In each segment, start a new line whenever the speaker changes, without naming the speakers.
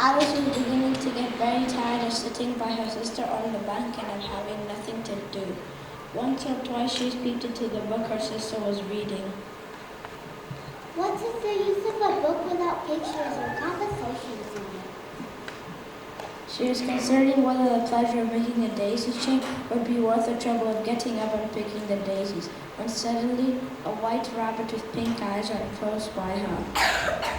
Alice was beginning to get very tired of sitting by her sister on the bank and of having nothing to do. Once or twice she peeped into the book her sister was reading.
What is the use of a book without pictures or conversations in it?
She was considering whether the pleasure of making a daisy chain would be worth the trouble of getting up and picking the daisies, when suddenly a white rabbit with pink eyes went close by her.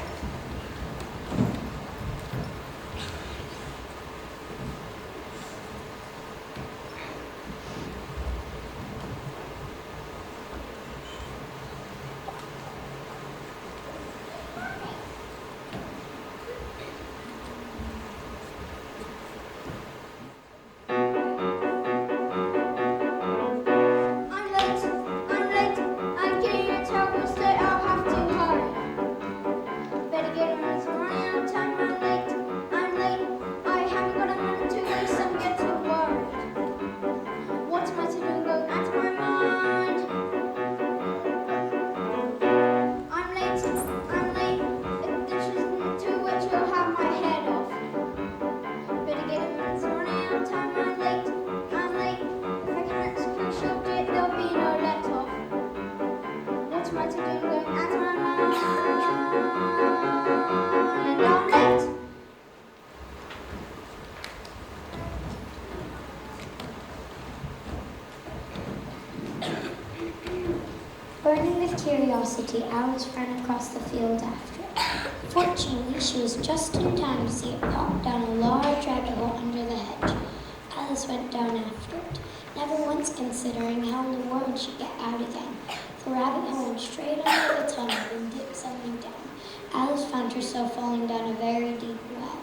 Burning with curiosity, Alice ran across the field after it. Fortunately, she was just in time to see it pop down a large rabbit hole under the hedge. Alice went down after it, never once considering how in the world she'd get out again. The rabbit hole went straight under the tunnel and dipped suddenly down. Alice found herself falling down a very deep well.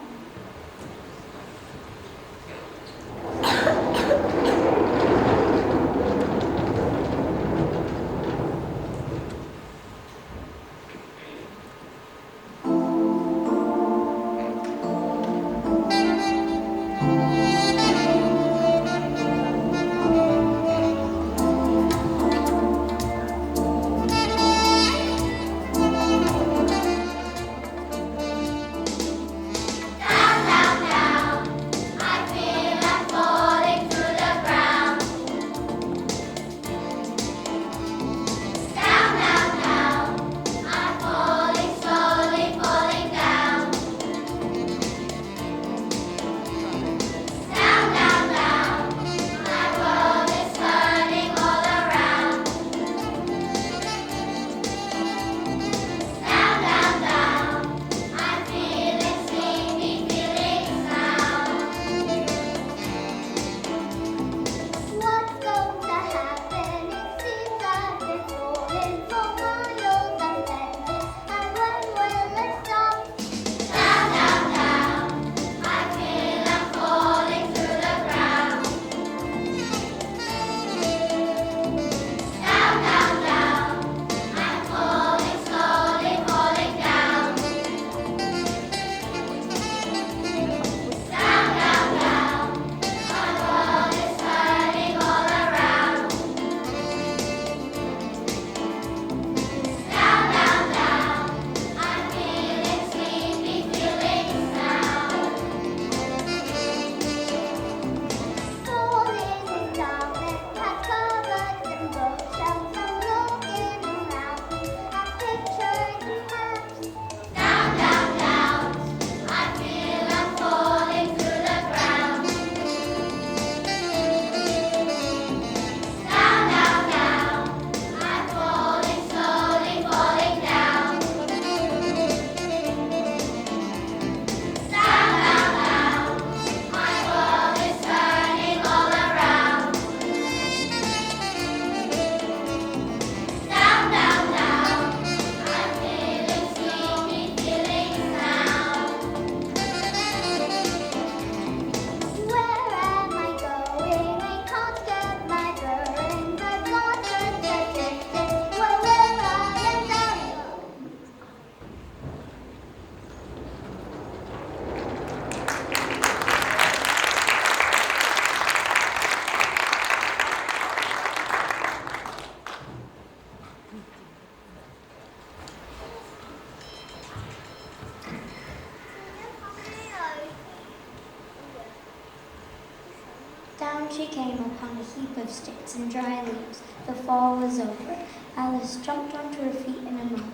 Down she came upon a heap of sticks and dry leaves. The fall was over. Alice jumped onto her feet in a moment.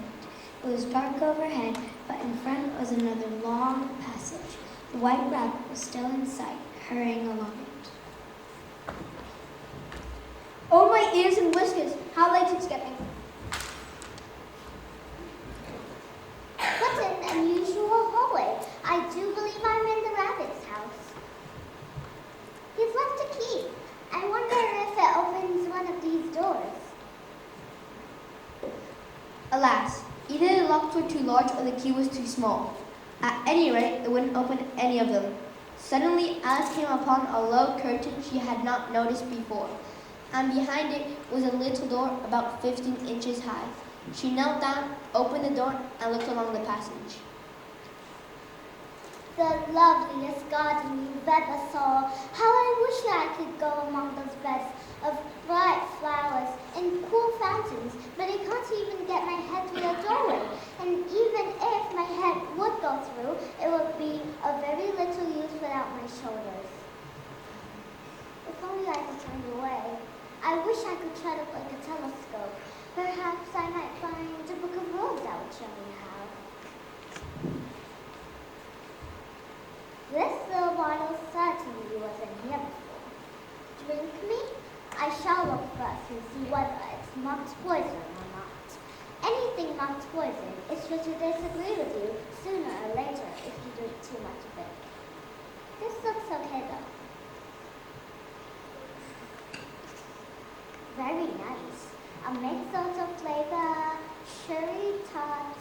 It was dark overhead, but in front was another long passage. The white rabbit was still in sight, hurrying along it.
Oh, my ears and whiskers! How late it's getting.
What an unusual hallway. I do believe I'm in the rabbit's house. He's left a key. I wonder if it opens one of these doors.
Alas, either the locks were too large or the key was too small. At any rate, it wouldn't open any of them. Suddenly, Alice came upon a low curtain she had not noticed before, and behind it was a little door about 15 inches high. She knelt down, opened the door, and looked along the passage.
The loveliest garden you've ever saw. How I wish I could go among those beds of bright flowers and cool fountains, but I can't even get my head through the doorway. And even if my head would go through, it would be of very little use without my shoulders. If only I could turn away. I wish I could try to like a telescope. Perhaps I might find a book of rules that would show me how. This little bottle certainly wasn't here before. Drink me? I shall look first and see whether it's marked poison or not. Anything marked poison is sure to disagree with you sooner or later if you drink too much of it. This looks okay though. Very nice. A mixed sort of flavor, cherry tart,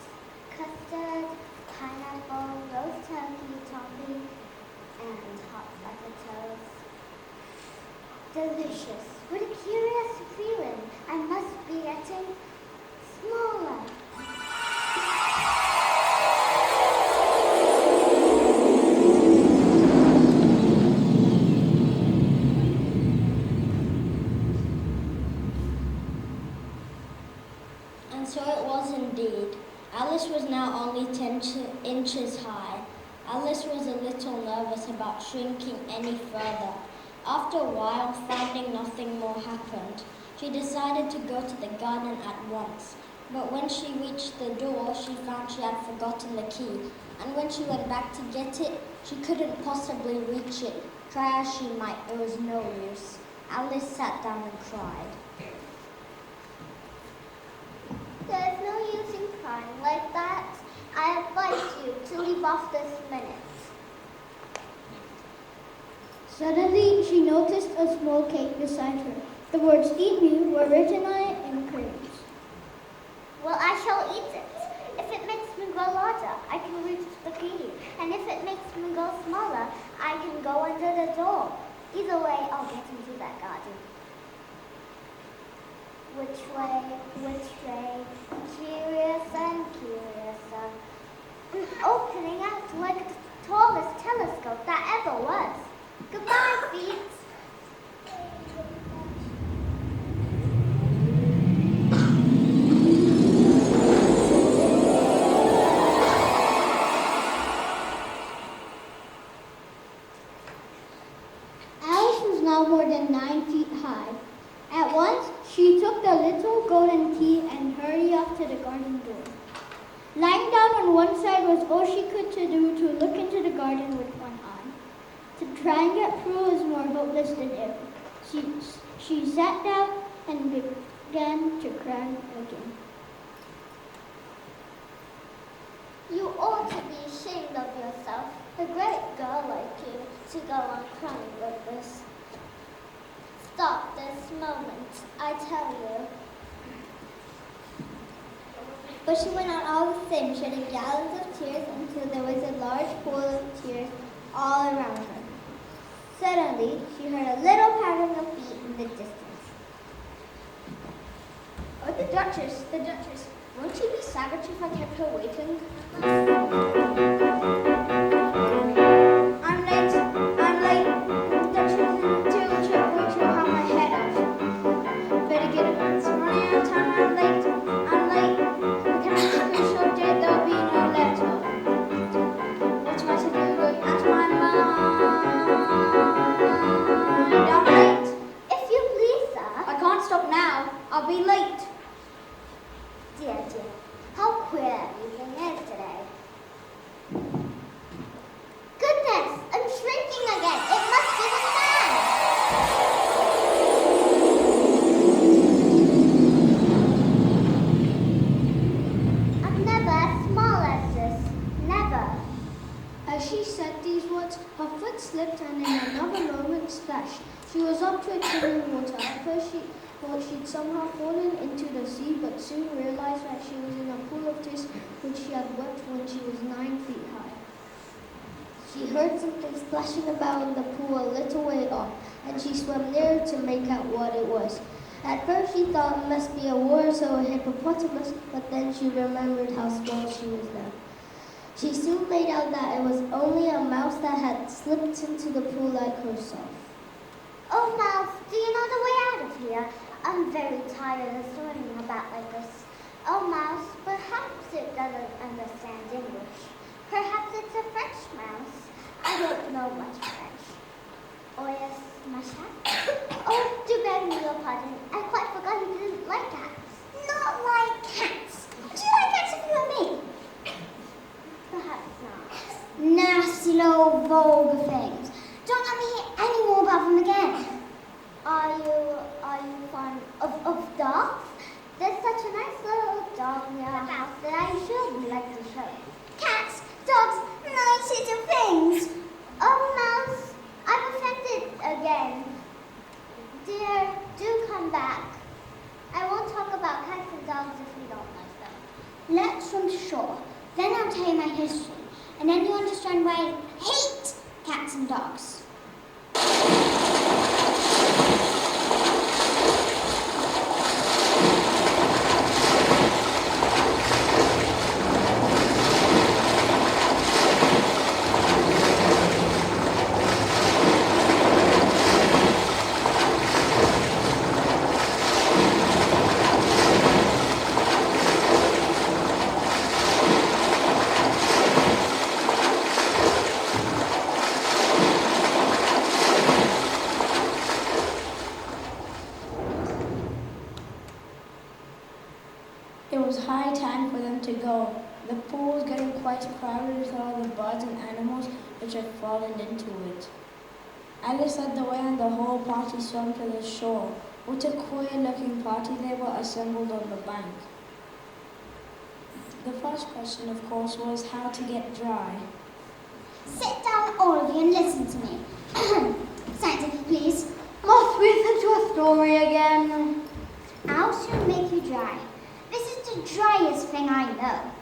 custard, pineapple, roast turkey, toffee, and hot potatoes. Delicious. What a curious feeling. I must be getting smaller.
And so it was indeed. Alice was now only 10 inches high. Alice was a little nervous about shrinking any further. After a while, finding nothing more happened, she decided to go to the garden at once. But when she reached the door, she found she had forgotten the key. And when she went back to get it, she couldn't possibly reach it. Try as she might, it was no use. Alice sat down and cried.
There's no use in crying like that. I advise you to leave off this minute.
Suddenly, she noticed a small cake beside her. The words "Eat me" were written on it in crayons.
Well, I shall eat it. If it makes me grow larger, I can reach the key. And if it makes me go smaller, I can go under the door. Either way, I'll get into that garden. Which way, curious and curiouser. Opening out like the tallest telescope that ever was. Goodbye, feet.
Alice was now more than 9 feet high. At once, she took the little golden key and hurried off to the garden door. Lying down on one side was all she could do to look into the garden with one eye. To try and get through was more hopeless than ever. She sat down and began to cry again.
You ought to be ashamed of yourself, a great girl like you, to go on crying like this. Stop this moment, I tell you.
But she went on all the same, shedding gallons of tears until there was a large pool of tears all around her. Suddenly, she heard a little pattering of feet in the distance.
Oh, the Duchess. Won't she be savage if I kept her waiting? I'm late. The Duchess will have my head off. Better get up. It's running out of time. I'm late. We can't have a short day. There'll be no letter. What am I to do? Go ask my mind. I'm late. Her foot slipped and in another moment, splash. She was up to a chin in water. At first she thought she'd somehow fallen into the sea, but soon realized that she was in a pool of tears which she had wept when she was 9 feet high. She heard something splashing about in the pool a little way off, and she swam nearer to make out what it was. At first she thought it must be a walrus or a hippopotamus, but then she remembered how small she was now. She soon made out that it was only a mouse that had slipped into the pool like herself.
Oh, Mouse, do you know the way out of here? I'm very tired of swimming about like this. Oh, Mouse, perhaps it doesn't understand English. Perhaps it's a French mouse. I don't know much French. Oh, yes, Masha? Oh, do beg me your pardon. I quite forgot you didn't like cats.
Not like cats. Do you like cats if you and me?
Perhaps not.
Nasty little vulgar things. Don't let me hear any more about them again.
Are you fond of dogs? There's such a nice little dog near our house that I should like to show you.
Cats, dogs, nice little things.
Oh, Mouse, I've offended again. Dear, do come back. I won't talk about cats and dogs if you don't like them.
Let's swim to shore. Then I'll tell you my history. And then you'll understand why I hate cats and dogs.
It was high time for them to go. The pool was getting quite crowded with all the birds and animals which had fallen into it. Alice led the way and the whole party swam to the shore. What a queer-looking party they were assembled on the bank. The first question, of course, was how to get dry.
Sit down, all of you, and listen to me. Scientific, please.
Must we listen to a story again?
I'll soon make you dry. This is the driest thing I know.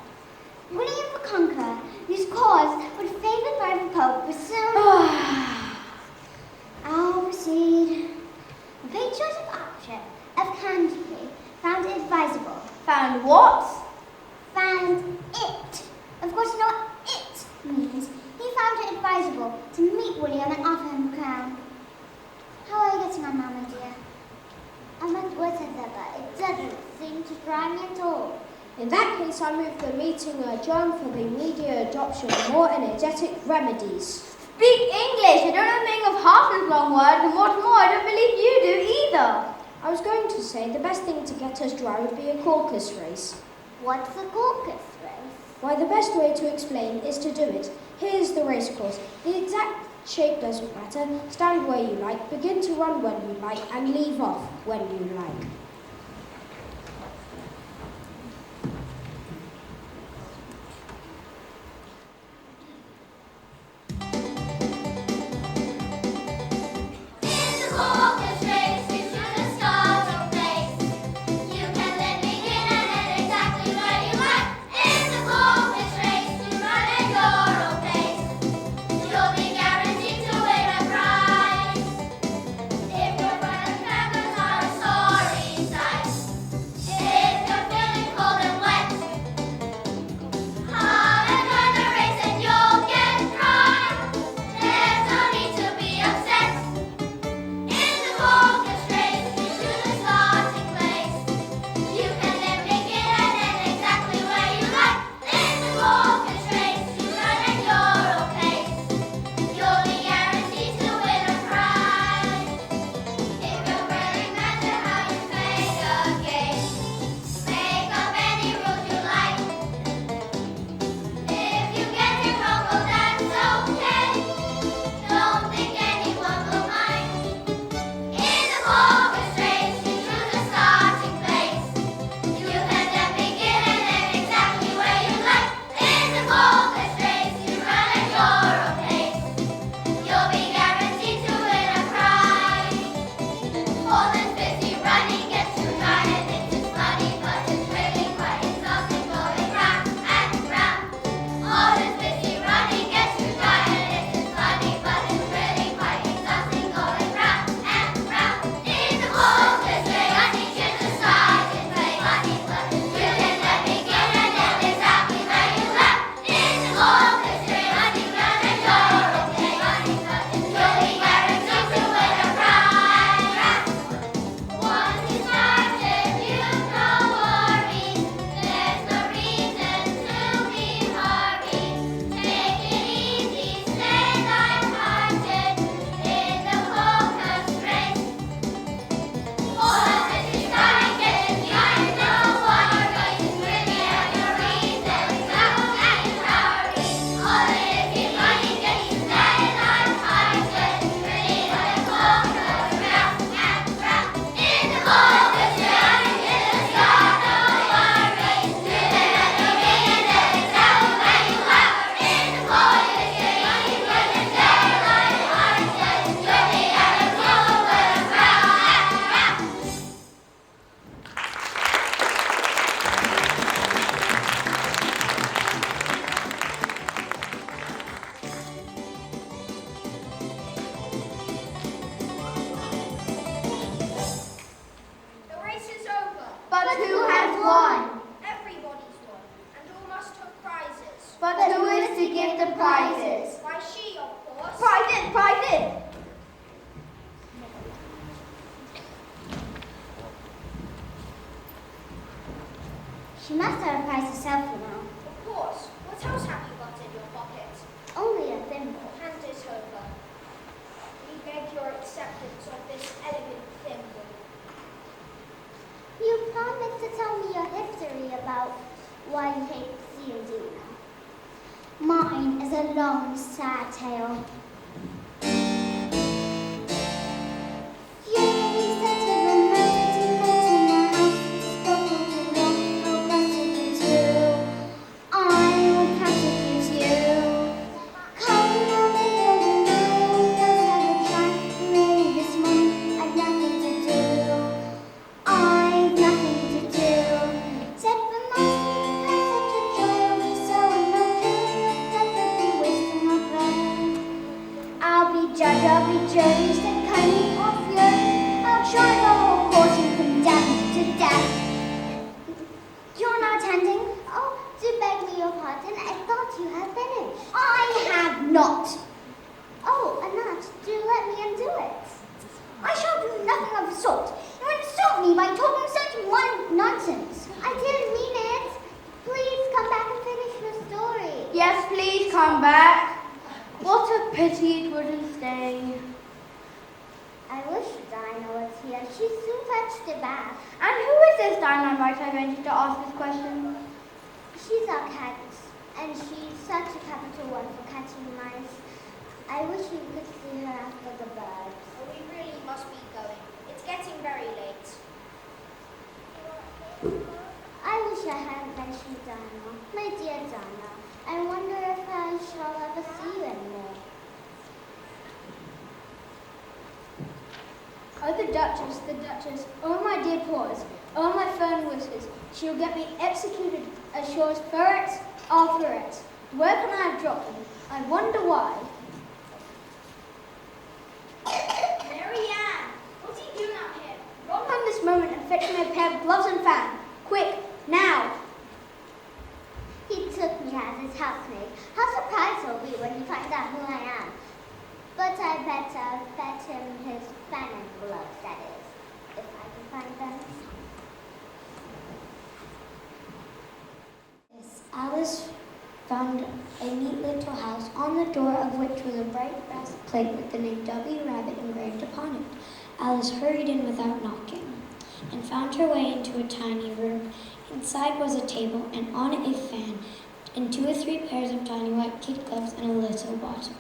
William the Conqueror, whose cause was favoured by the Pope, was soon... I'll proceed. The patriotic archer of Canterbury found it advisable.
Found what?
Found it. Of course, you know what it means. He found it advisable to meet William and offer him the crown. How are you getting on, Mama dear?
I'm as wet as ever. It doesn't seem to dry me at all.
In that case, I move the meeting adjourned for the immediate adoption of more energetic remedies. Speak English! I don't know the meaning of half as long words, and what's more, I don't believe you do either. I was going to say the best thing to get us dry would be a caucus race.
What's a caucus race?
Why, the best way to explain is to do it. Here's the race course. The exact shape doesn't matter. Stand where you like, begin to run when you like, and leave off when you like.
If your friends and members are sorry,
to give the prizes.
Why, she, of course.
Prizes, prizes!
She must have a prize herself, you know.
Of course. What else have you got in your pocket?
Only a thimble.
Hand it over. We beg your acceptance of this elegant thimble.
You promised to tell me your history about why you hate C&D now. Mine is a long, sad tale.
The Duchess, oh my dear paws, oh my fern whiskers, she'll get me executed as sure as ferrets are ferrets. Where can I have dropped them? I wonder why.
Marianne, what are you doing out here?
Run home this moment and fetch me a pair of gloves and fan. Quick, now.
He took me as his housemaid. How surprised he'll be when he finds out who I am. But I better fetch him his fan and gloves, that is, if I can find them.
Yes, Alice found a neat little house, on the door of which was a bright brass plate with the name W. Rabbit engraved upon it. Alice hurried in without knocking, and found her way into a tiny room. Inside was a table, and on it a fan, and 2 or 3 pairs of tiny white kid gloves and a little bottle.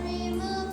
Remove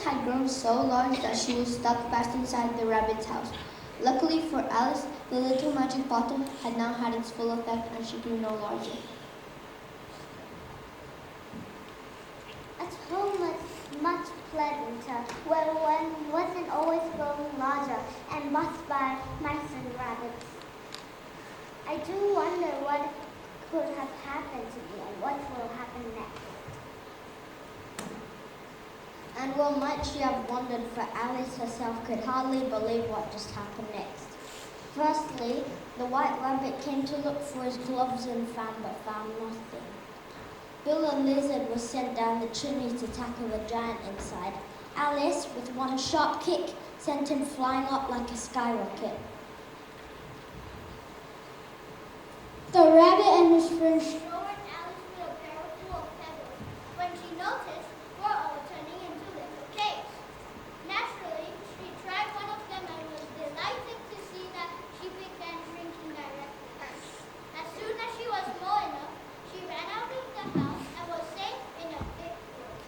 had grown so large that she was stuck fast inside the rabbit's house. Luckily for Alice, the little magic bottle had now had its full effect and she grew no larger.
At home was much pleasanter, where one wasn't always growing larger and buzzed by mice and rabbits. I do wonder what could have happened to me and what will happen next.
And well might she have wondered, for Alice herself could hardly believe what just happened next. Firstly, the white rabbit came to look for his gloves and fan, but found nothing. Bill the lizard was sent down the chimney to tackle the giant inside. Alice, with one sharp kick, sent him flying up like a skyrocket.
The rabbit and his friends
Lowered Alice with a barrel full of pebbles when she noticed we're all turning into little cakes. Naturally, she tried one of them and was delighted to see that she began drinking directly. As soon as she was small enough, she ran out of the house and was safe in a big wood.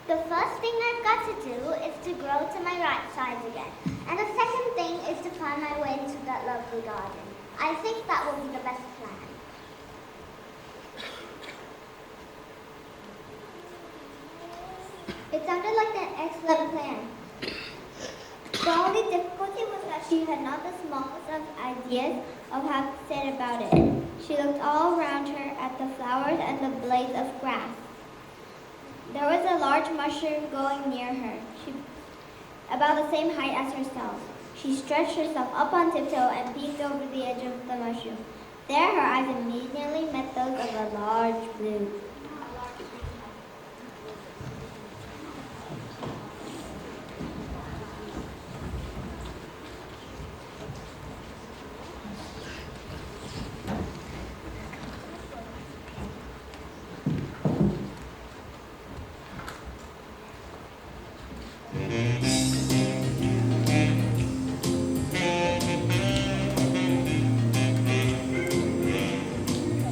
The first thing I've got to do is to grow to my right size again. And the second thing is to find my way into that lovely garden. I think that will be the best plan. It sounded like an excellent plan. The only difficulty was that she had not the smallest of ideas of how to set about it. She looked all around her at the flowers and the blades of grass. There was a large mushroom growing near her, about the same height as herself. She stretched herself up on tiptoe and peeked over the edge of the mushroom. There her eyes immediately met those of a large blue.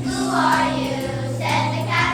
Who are you? Said the cat.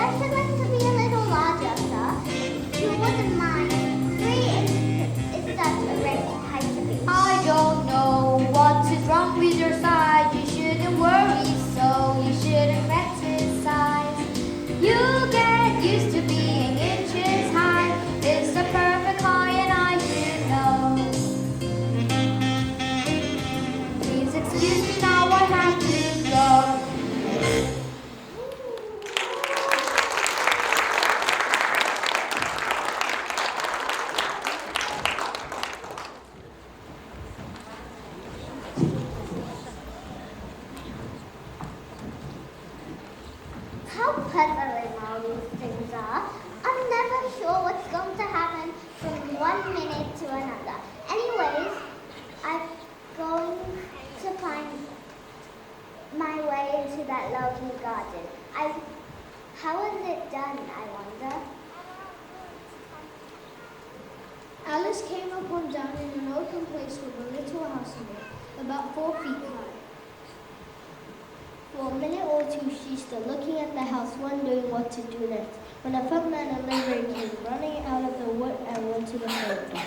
I should like to be a little larger, sir. You wouldn't mind. 3 inches is that a great height to be?
I don't know what is wrong with your size. You shouldn't worry so. You shouldn't criticize. You get used to being inches high. It's the perfect height and I should know. Please excuse me now, I have to go.
How puzzling all these things are. I'm never sure what's going to happen from 1 minute to another. Anyways, I'm going to find my way into that lovely garden. How is it done, I wonder?
Alice came upon down in an open place with a little house in it, about 4 feet high. For a minute or two she stood looking at the house, wondering what to do next, when a footman and livery came running out of the wood and went to the front door.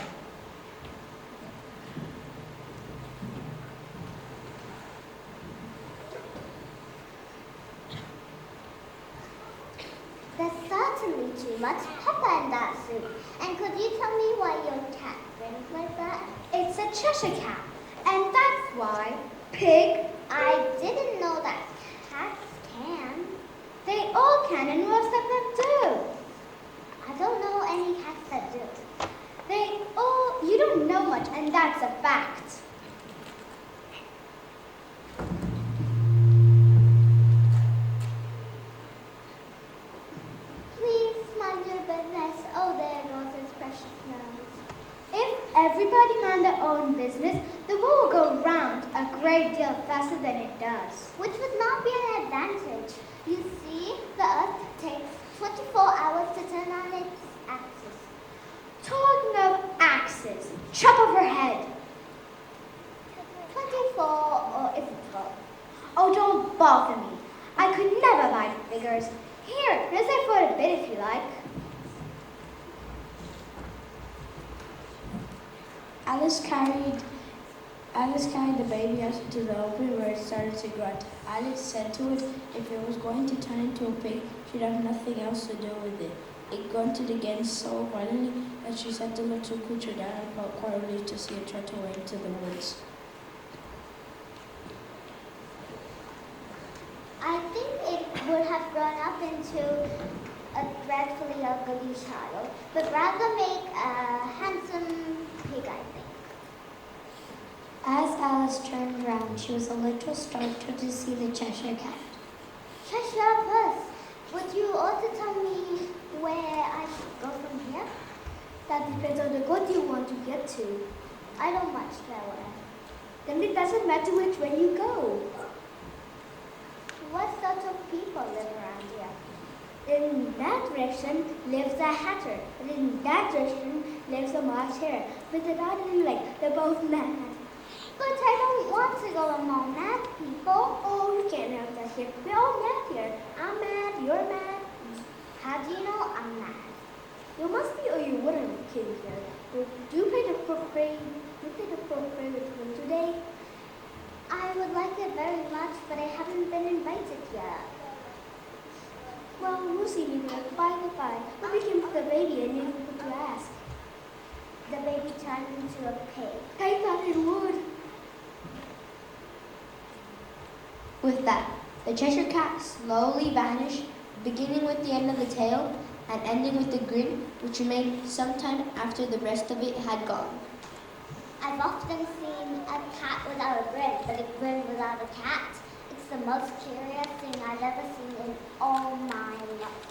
There's certainly too much pepper in that soup. And could you tell me why your cat grins like that?
It's a Cheshire Cat, and that's why. Pig,
I didn't know that cats can.
they all can, and most of them do.
I don't know any cats that do.
You don't know much, and that's a fact.
Please mind your business. Oh, there goes his precious nose.
If everybody mind their own business, the world will go round a great deal faster than it does.
Which would not be an advantage. You see, the Earth takes 24 hours to turn on its axis.
Talking of axes, chop off her head.
24 or is it 12?
Oh, don't bother me. I could never like figures. Here, here's it for a bit if you like.
Alice carried the baby out into the open where it started to grunt. Alice said to it if it was going to turn into a pig, she'd have nothing else to do with it. It grunted again so violently that she set the little creature down and felt quite relieved to see it trot away into the woods.
I think it would have grown up into a dreadfully ugly child, but rather make a handsome pig, I think.
As Alice turned round, she was a little startled to see the Cheshire Cat.
Cheshire Puss, would you also tell me where I should go from here?
That depends on the goat you want to get to.
I don't much care where.
Then it doesn't matter which way you go.
What sort of people live around here?
In that direction lives a hatter, and in that direction lives a March hare. But they're not really like, they're both mad.
But I don't want to go among mad people.
Oh, you can't help that here. We're all mad here. I'm mad, you're mad.
How do you know I'm mad?
You must be or you wouldn't have came here. Do you play the croquet? You play the croquet with him today?
I would like it very much, but I haven't been invited yet.
Well, we'll see you there. By the by, what became of the baby and you put to ask?
The baby turned into a pig.
I thought it would.
With that, the Cheshire Cat slowly vanished, beginning with the end of the tail and ending with the grin, which remained some time after the rest of it had gone.
I've often seen a cat without a grin, but a grin without a cat. It's the most curious thing I've ever seen in all my life.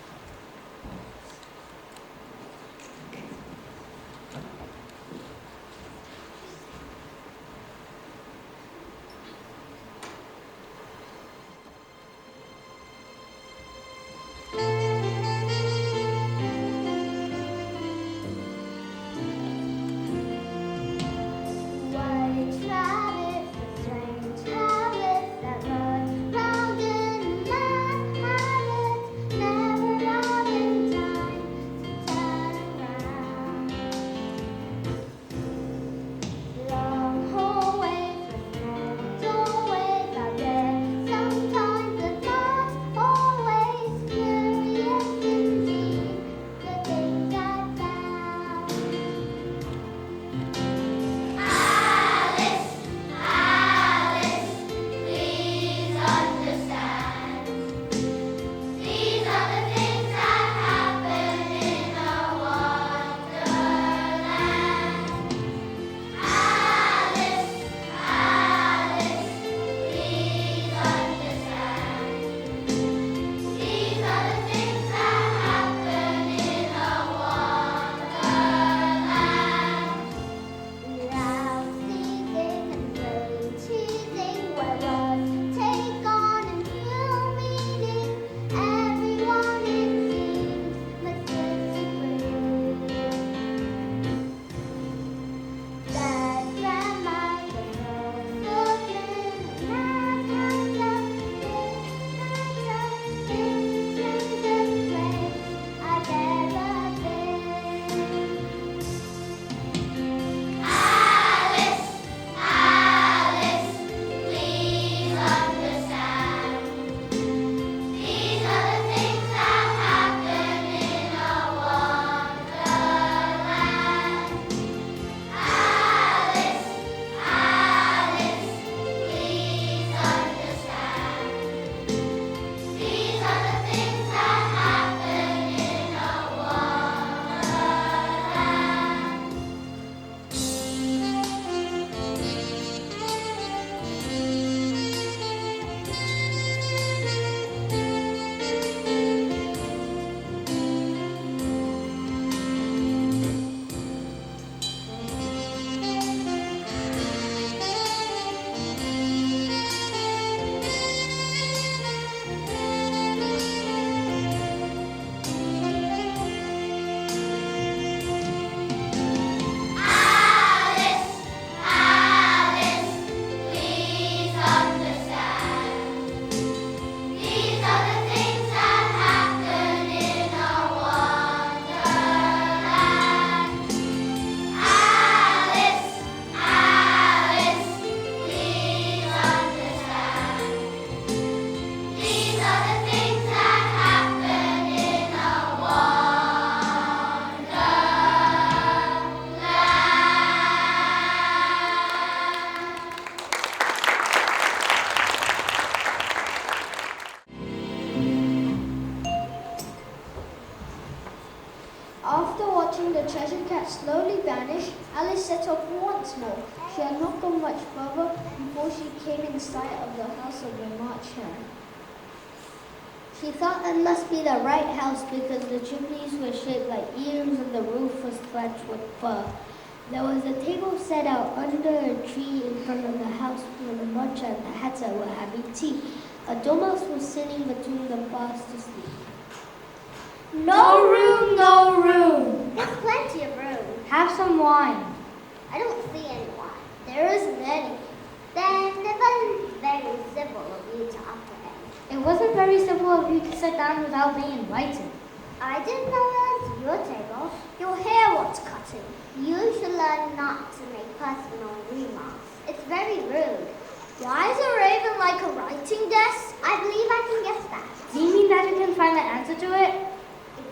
White rabbit, strange habits that run round in a mad habit.
After watching the Cheshire Cat slowly vanish, Alice set off once more. She had not gone much further before she came in sight of the house of the March Hare. She thought it must be the right house because the chimneys were shaped like ears and the roof was thatched with fur. There was a table set out under a tree in front of the house where the March and the Hatter were having tea. A dormouse was sitting between them fast asleep.
No room, no room.
There's plenty of room.
Have some wine.
I don't see anyone.
There isn't any.
Then it wasn't very civil of you to offer him.
It wasn't very simple of you to sit down without being invited.
I didn't know it was your table.
Your hair wants cutting.
You should learn not to make personal remarks. It's very rude.
Why is a raven like a writing desk?
I believe I can guess that.
Do you mean that you can find the answer to it?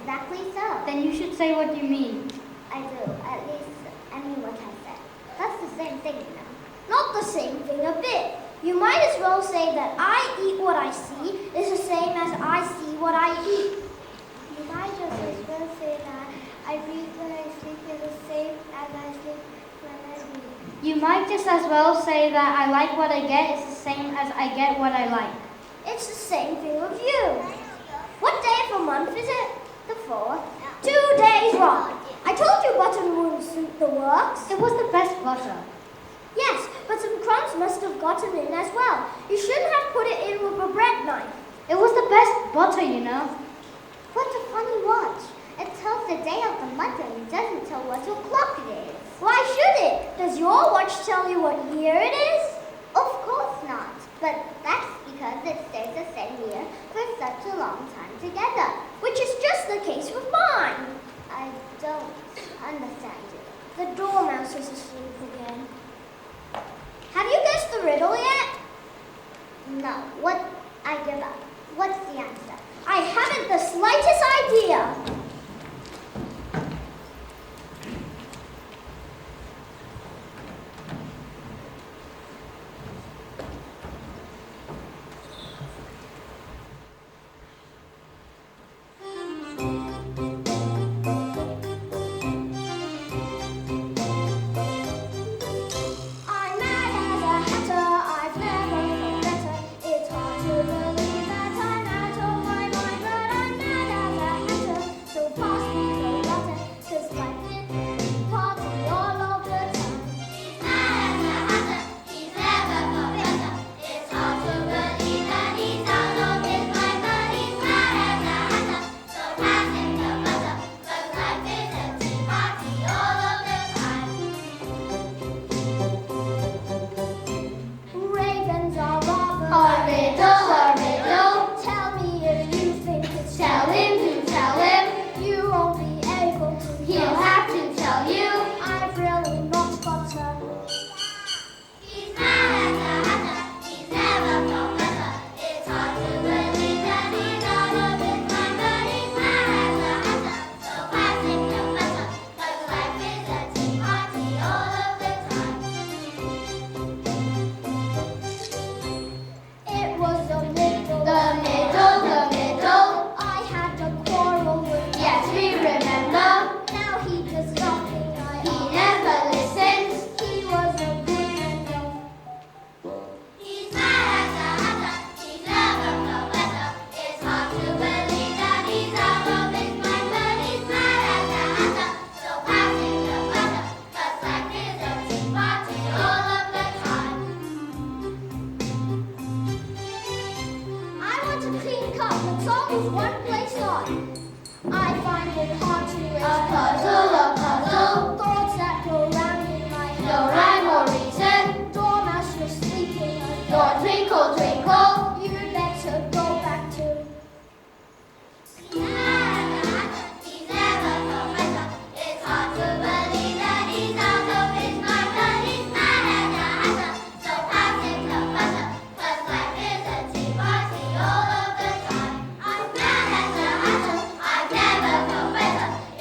Exactly so.
Then you should say what you mean.
I do. At least I mean what I said. That's the same thing, you know.
Not the same thing a bit. You might as well say that I eat what I see is the same as I see what I eat.
You might just as well say that I breathe when I sleep is the same as I sleep when I breathe.
You might just as well say that I like what I get is the same as I get what I like.
It's the same thing with you. What day of the month is it?
The 4th.
2 days wrong. I told you butter wouldn't suit the works.
It was the best butter.
Yes, but some crumbs must have gotten in as well. You shouldn't have put it in with a bread knife.
It was the best butter, you know.
What a funny watch. It tells the day of the month and it doesn't tell what o'clock it is.
Why should it? Does your watch tell you what year it is?
Of course not. But that's because it stays the same year for such a long time together.
Which is just the case with mine.
I don't understand you.
The dormouse is asleep again. Have you guessed the riddle yet?
No. What? I give up. What's the answer?
I haven't the slightest idea.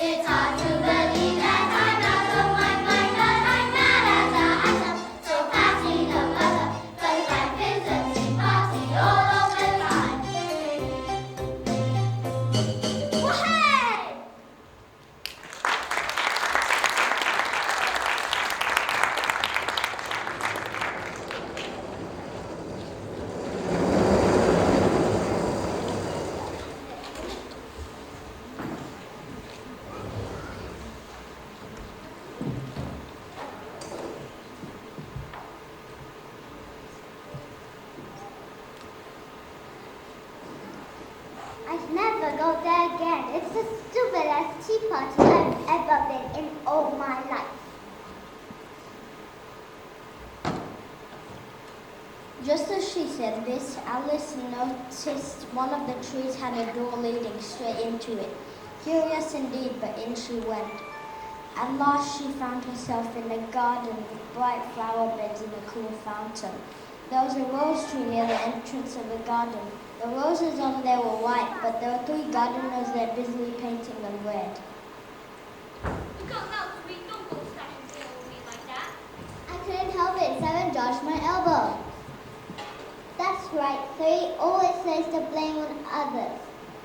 It's hard to believe.
again. It's the stupidest tea party I've ever been in all my life.
Just as she said this, Alice noticed one of the trees had a door leading straight into it. Curious indeed, but in she went. At last she found herself in a garden with bright flower beds and a cool fountain. There was a rose tree near the entrance of the garden. The roses on there were white, but there were 3 gardeners there busily painting them red.
Look out now, sweet. Don't go stashing things over me like that.
I couldn't help it. 7 dodged my elbow. That's right. 3 always says to blame on others.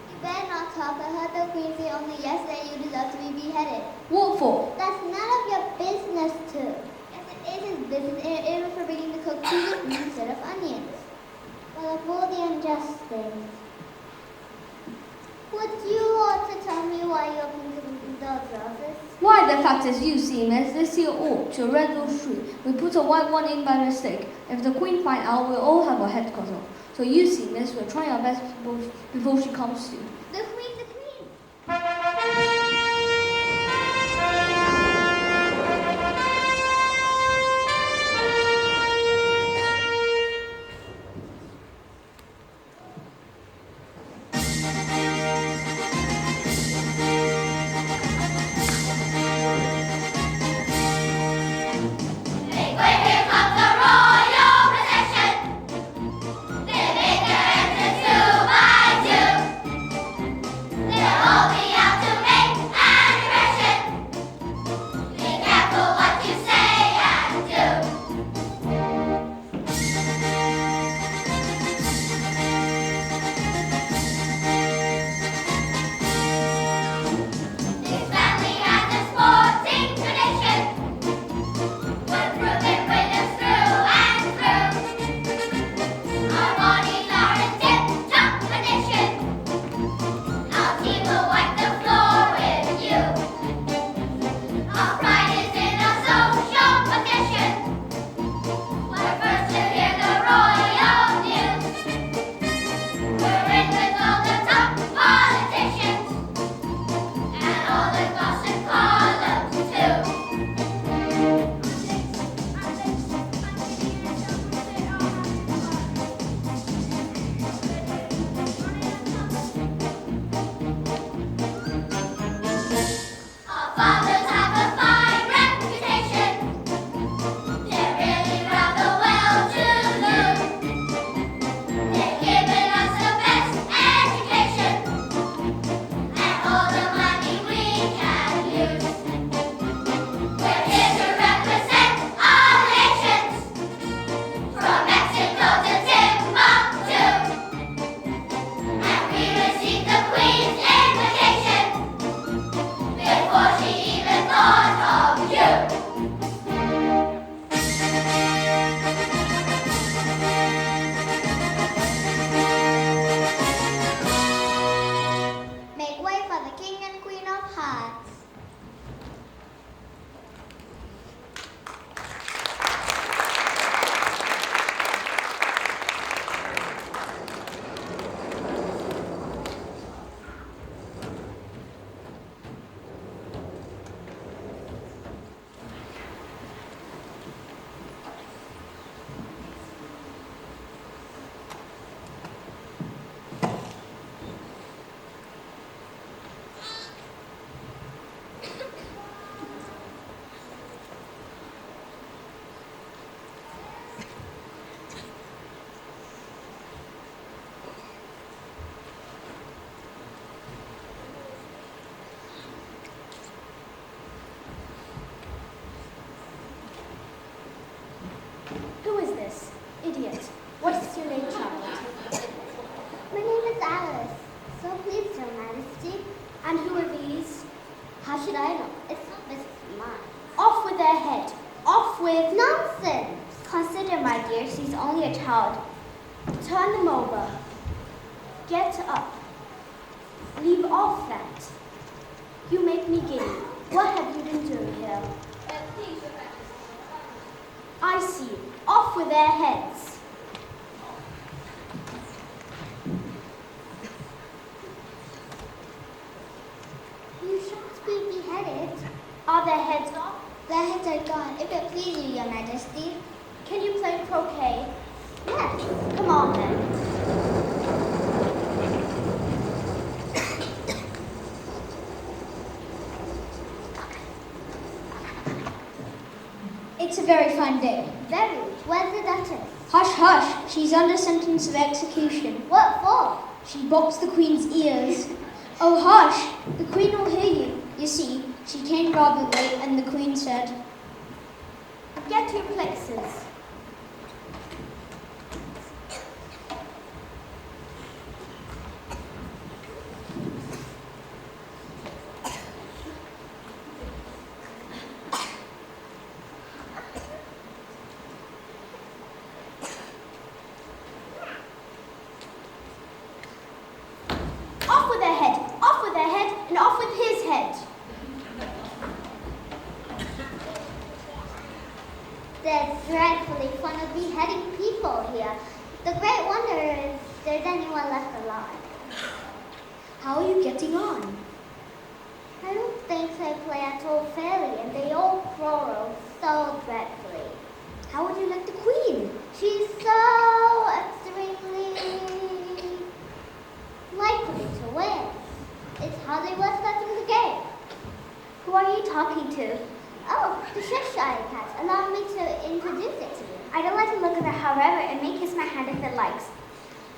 You better not talk. I heard the queen say only yesterday you deserve to be beheaded.
What for?
That's none of your business, too. Yes, it is his business, and it was forbidding to cook cheese with meat instead of onions. Well, of all the unjust things. Would you want to tell me why you're picking those roses?
Why, the fact is, you see, miss, this here orch, a red rose tree. We put a white one in by mistake. If the queen find out, we'll all have our head cut off. So you see, miss, we're trying our best before she comes to.
The queen, the queen!
Make way, here comes the royal procession. They make their entrance 2 by 2. They'll all be out to make an impression. Be careful what you say and do. This family has a sporting tradition. We're proving winners through and through. Our bodies are in tip-top condition. Our team will wipe the floor with you. Our pride is in our social condition. We're first to hear the royal news. We're in with all the top politicians and all the gossip columns too. Our fathers have a fine reputation. They're really rather well-to-do. They've given us the best education and all the money we can use. We're here to represent our nations from Mexico to Timbuktu, and we received the Queen's invitation before she even thought of you.
Make way for the king and queen of hearts.
Who is this? Idiot. What is your name, child?
My name is Alice. So please, Your Majesty.
And who are these?
How should I know? It's not business of mine.
Off with their head. Off with...
Nonsense!
Consider, my dear, she's only a child. Turn them over. Get up. Leave off that. You make me giddy. What have you been doing here?
Please, Your Majesty.
I see. Off with their heads.
heads. Are their heads off?
Their heads are gone, if it please you, Your Majesty.
Can you play croquet? Yes. Come on then.
It's a very fine day.
Very. Where's the Duchess?
Hush, hush. She's under sentence of execution.
What for?
She boxed the Queen's ears. Oh, hush. The Queen will hear you. You see, she came rather late, and the Queen said,
Get to places. Off with their head, off with their head, and off with his head. There's dreadfully fun of beheading people here. The great wonder is there's anyone left alive.
How are you getting on?
I don't think they play at all fairly, and they all quarrel so dreadfully.
How would you like the Queen?
She's so extremely likely to win. It's hardly worth starting the game. Who are you talking to? Oh, the Cheshire Cat. Allow me to introduce it to you. I don't like to look at her, however, and may kiss my hand if it likes.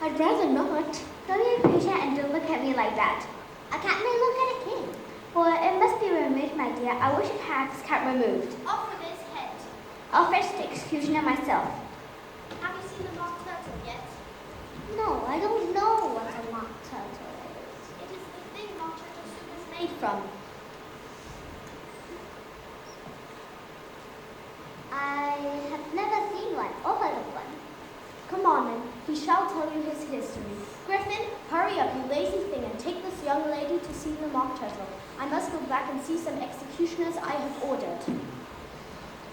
I'd rather not.
Don't be impatient and don't look at me like that. A cat may look at a king. Well, it must be removed, my dear. I wish it had this cat removed.
Off with his head.
I'll fetch the executioner myself.
Have you seen the mock turtle yet?
No, I don't know what a mock turtle is.
It is the thing mock turtle soup is made from.
I have never seen one or heard of one. Come on, then. He shall tell you his history. Griffin, hurry up, you lazy thing, and take this young lady to see the mock turtle. I must go back and see some executioners I have ordered.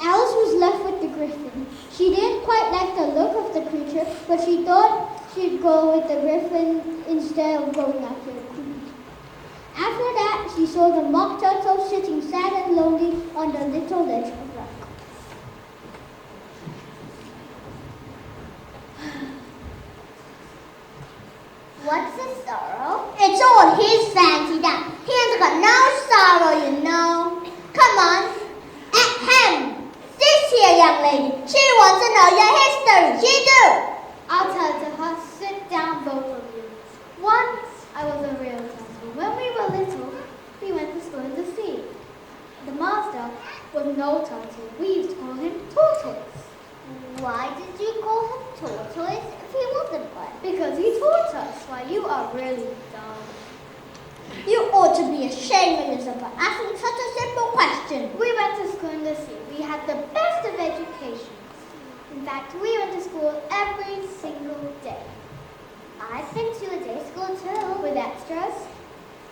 Alice was left with the griffin. She didn't quite like the look of the creature, but she thought she'd go with the griffin instead of going after the queen. After that, she saw the mock turtle sitting sad and lonely on the little ledge of rock.
What's his sorrow?
It's all his fancy, that he hasn't got no sorrow, you know. Come on. Ahem. This here young lady, she wants to know your history. She do.
I'll tell it to her. Sit down, both of you. Once I was a real turtle. When we were little, we went to school in the sea. The master was no turtle. We used to call him Tortoise.
Why did you call him Tortoise if he wasn't one?
Because he taught us. Why, you are really dumb.
You ought to be ashamed, Elizabeth, asking such a simple question.
We went to school in the sea. We had the best of education. In fact, we went to school every single day.
I've been to a day school too.
With extras.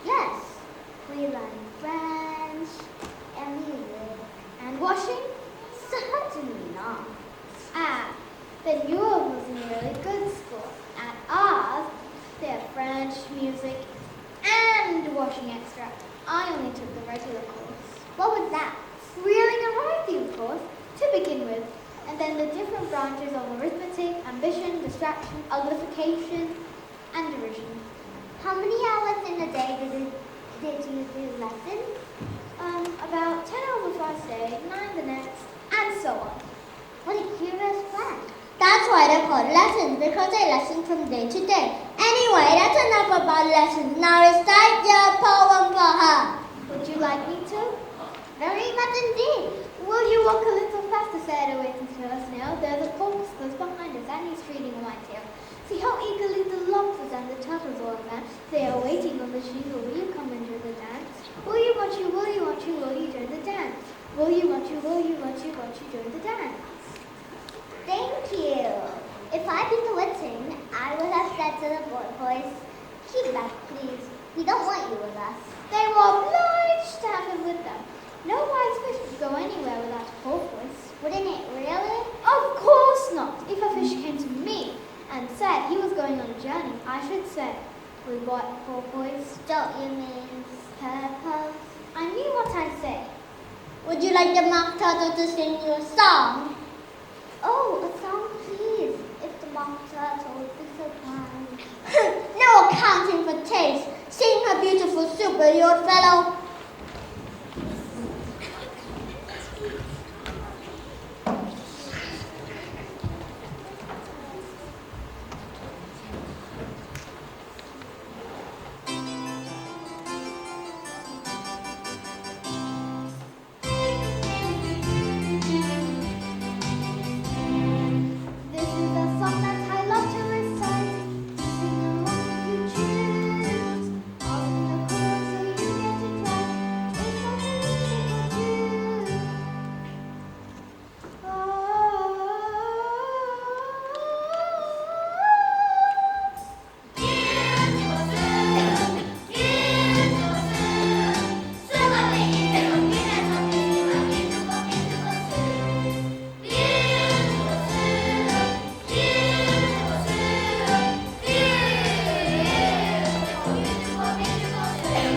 Yes. We learned French and music.
And washing?
Certainly not.
Ah, then yours was a really good school. At ours, they had French, music, and washing extra. I only took the regular course.
What was that?
Reading and writing, of course, to begin with. And then the different branches of arithmetic, ambition, distraction, uglification, and derision.
How many hours in a day did you do lessons?
About 10 hours the first day, 9 the next, and so on.
What a curious plan.
That's why they're called lessons, because they lesson from day to day. Anyway, that's enough about lessons. Now recite your poem for her.
Would you like me to?
Very much indeed.
Will you walk a little faster, said a waiting to us now. There's a caucus close behind us, and he's reading a white tail. See how eagerly the lobsters and the turtles all advance. They are waiting on the shingle. Will you come and join the dance? Will you, want you, will you, want you, will you join the dance? Will you, want you, will you, want you, want you join the dance?
Thank you. If I'd been the witching, I would have said to the boys, keep back, please. We don't want you with us.
They were obliged to have him with them. No wise fish would go anywhere without a porpoise.
Wouldn't it really?
Of course not. If a fish came to me and said he was going on a journey, I should say, with what porpoise?
Don't you mean purpose? I mean what I say. Would you like the mock turtle to sing you a song? Oh, a song, please, if the mock turtle would be so kind. No accounting for taste. Sing her beautiful super, you old fellow. This is a song that I love to recite. Sing along if you choose. I'll sing the chorus so you get it right. It's only a thing or two.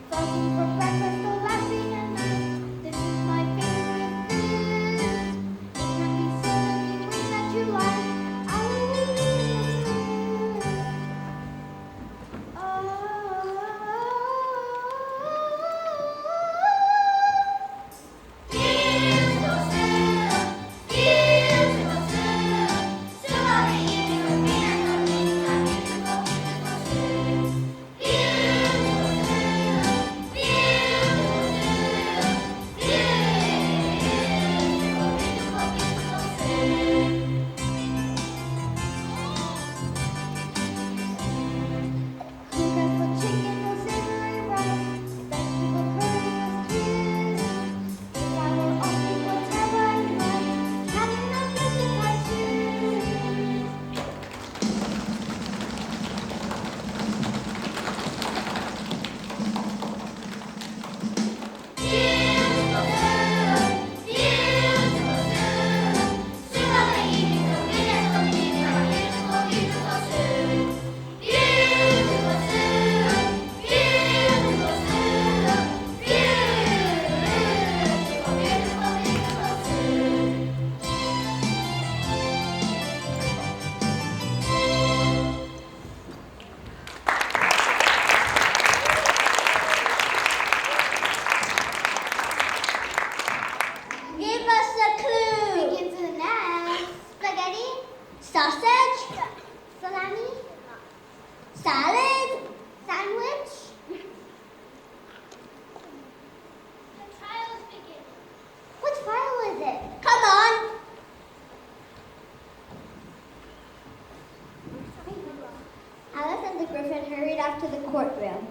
Fussing for breakfast or laughing at night. This is my favorite food. It can be said any way that you like. I will leave it to you. Who can put chicken or savory rice? Vegetable curry or stew? If I were offering whatever I like, having no business I choose. Give us a clue. Begins with an S. Spaghetti. Sausage. Salami. Salad. Sandwich.
The trial is beginning.
Which file is it? Come on. Alice and the Griffin hurried off to the courtroom.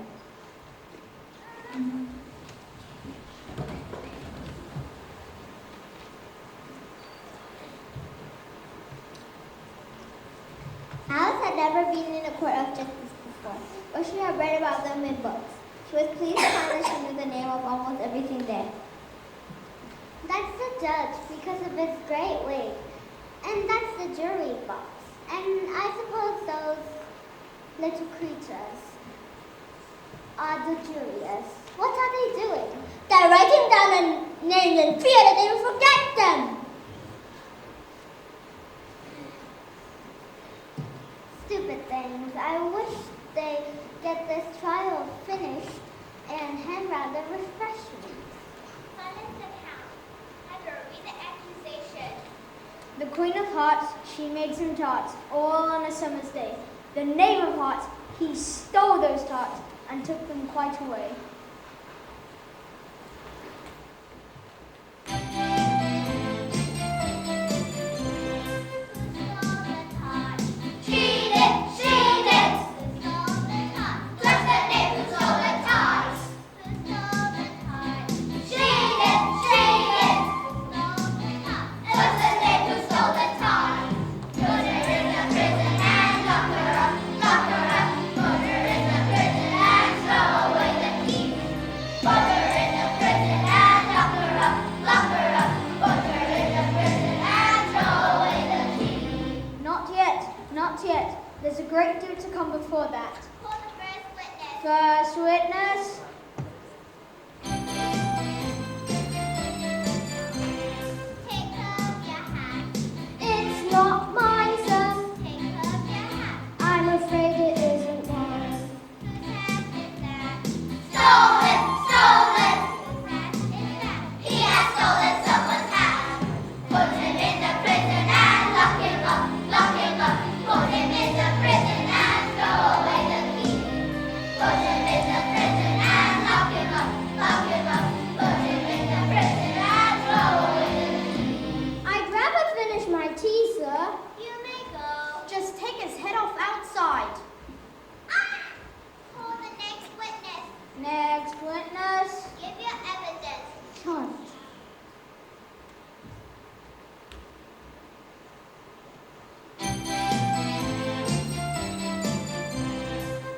Alice had never been in a court of justice before, but she had read about them in books. She was pleased to find that she knew the name of almost everything there. That's the judge because of his great weight. And that's the jury box. And I suppose those little creatures are the jurors. What are they doing? They're writing down the names in fear that they will forget them. Stupid things. I wish they get this trial finished and hand round the refreshments.
Silence the count. Heather, read the accusation.
The Queen of Hearts, she made some tarts, all on a summer's day. The Knave of Hearts, he stole those tarts and took them quite away.
Lock her up, put her in the prison and throw away the key.
Not yet. There's a great deal to come before that.
Call the first witness.
First witness.
Take off your hat.
It's not mine, sir.
Take off your hat.
I'm afraid it isn't mine.
Whose hat is that?
Stolen! Stolen!
Whose hat is that?
He has stolen someone's hat. Put him in the prison and lock him up. Lock him up. Put him in the prison and throw away the key. Put him in the prison and lock him up. Lock him up. Put him in the prison and throw away the key.
I'd rather finish my tea, sir.
You may go.
Just take his head off outside.
Call the next witness.
Next witness.
Give your evidence.
Charge.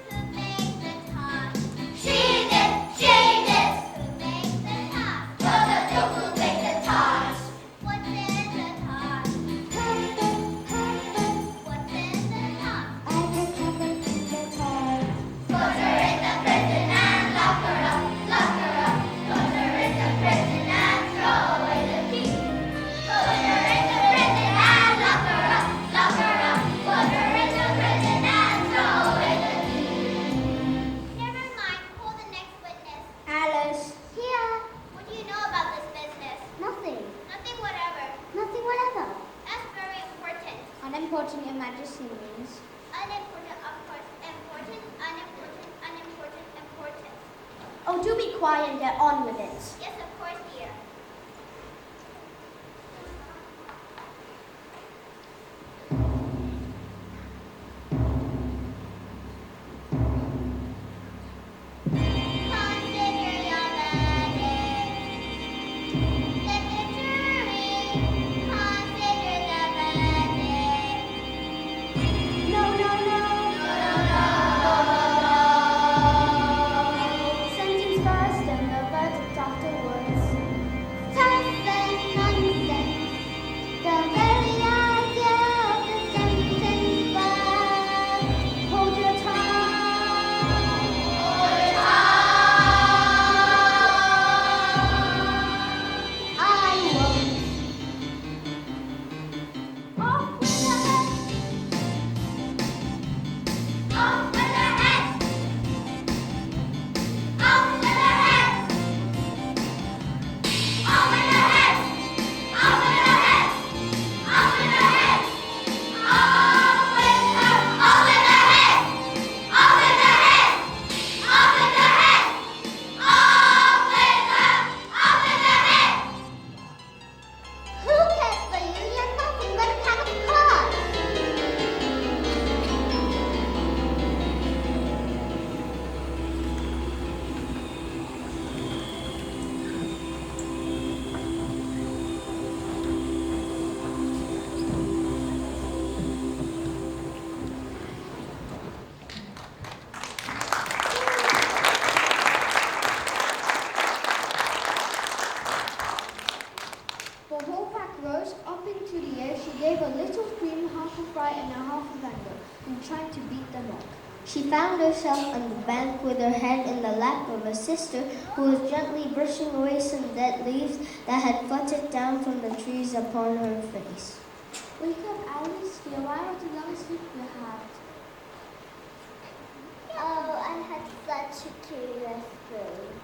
Who made the top?
She did. She did.
Who made the top?
For the duke who made the tarts.
What's in the top? What's in the top?
Put her in the prison and lock her up. Lock her up. Put her in the prison and throw away the key. Put her in the prison and lock her up. Lock her up. Put her in the prison and throw away the key.
Never mind. Call the next witness.
Alice.
Here.
What do you know about this business?
Nothing.
Nothing whatever.
Nothing whatever.
That's very important.
Unimportant, Your Majesty means.
Unimportant, of course. Important, unimportant, unimportant, important.
Oh, do be quiet and get on with it.
Yes, of course, dear. Consider your verdict. Let the jury consider the verdict.
No, no, no. Sentence first and the verdict afterwards.
Tough and nonsense. The very idea of the sentence was.
Hold your tongue.
I won't.
Off with the head.
Off with her head. Off with her head. Off with her head. Off with her head. Off with her head. Off with her. Off with her head. Off with her head. Off with her head. Off with her. Off with her head. Who cares for you? You're nothing but a pack of cards.
The whole pack rose up into the air. She gave a little scream, half of fright and a half of anger, and tried to beat them off.
She found herself on the bank with her head in the lap of her sister, who was gently brushing away some dead leaves that had fluttered down from the trees upon her face.
Wake up, Alice, dear. Why was the long sleep you had?
Oh, I had such a curious dream.